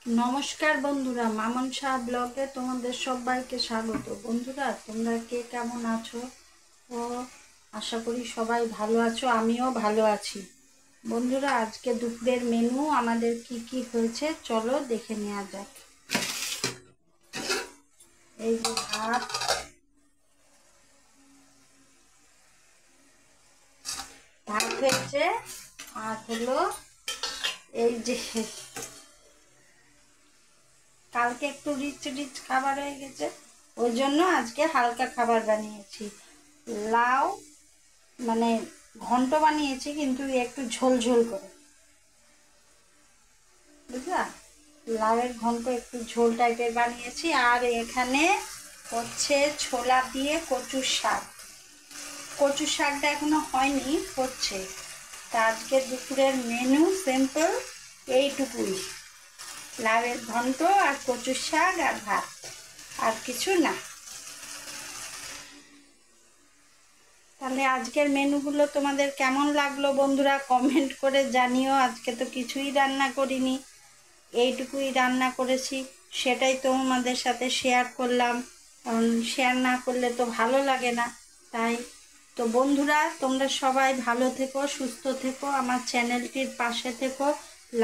নমস্কার বন্ধুরা, মামন শাহ ব্লগে তোমাদের সবাইকে স্বাগত। বন্ধুরা, তোমরা কে কেমন আছো? ও আশা করি সবাই ভালো আছো, আমিও ভালো আছি। বন্ধুরা, আজকে দুপুরের মেনু আমাদের কি কি হয়েছে চলো দেখে নেওয়া যাক। এই যে ভাত হয়েছে, আর হলো এই যে কালকে একটু রিচ রিচ খাবার হয়ে গেছে, ওই জন্য আজকে হালকা খাবার বানিয়েছি। লাউ মানে ঘন্ট বানিয়েছি, কিন্তু একটু ঝোল ঝোল করে, বুঝলা? লাউয়ের ঘন্ট একটু ঝোল টাইপের বানিয়েছি। আর এখানে হচ্ছে ছোলা দিয়ে কচুর শাক। কচুর শাকটা এখনো হয়নি, হচ্ছে। তা আজকে দুপুরের মেনু সিম্পল এইটুকুই, লাউয়ের ঘন্ট আর কচুর শাক আর ভাত, আর কিছু না। তাহলে আজকের মেনুগুলো তোমাদের কেমন লাগলো বন্ধুরা, কমেন্ট করে জানিও। আজকে তো কিছুই রান্না করিনি, এইটুকুই রান্না করেছি, সেটাই তোমাদের সাথে শেয়ার করলাম। কারণ শেয়ার না করলে তো ভালো লাগে না, তাই। তো বন্ধুরা, তোমরা সবাই ভালো থেকো, সুস্থ থেকো, আমার চ্যানেলটির পাশে থেকো।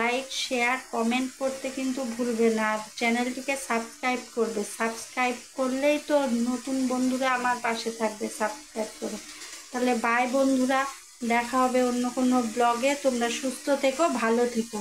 লাইক, শেয়ার, কমেন্ট করতে কিন্তু ভুলবে না। আর চ্যানেলটিকে সাবস্ক্রাইব করবে, সাবস্ক্রাইব করলেই তো নতুন বন্ধুরা আমার পাশে থাকবে, সাবস্ক্রাইব করে। তাহলে বাই বন্ধুরা, দেখা হবে অন্য কোনো ব্লগে। তোমরা সুস্থ থেকো, ভালো থেকো।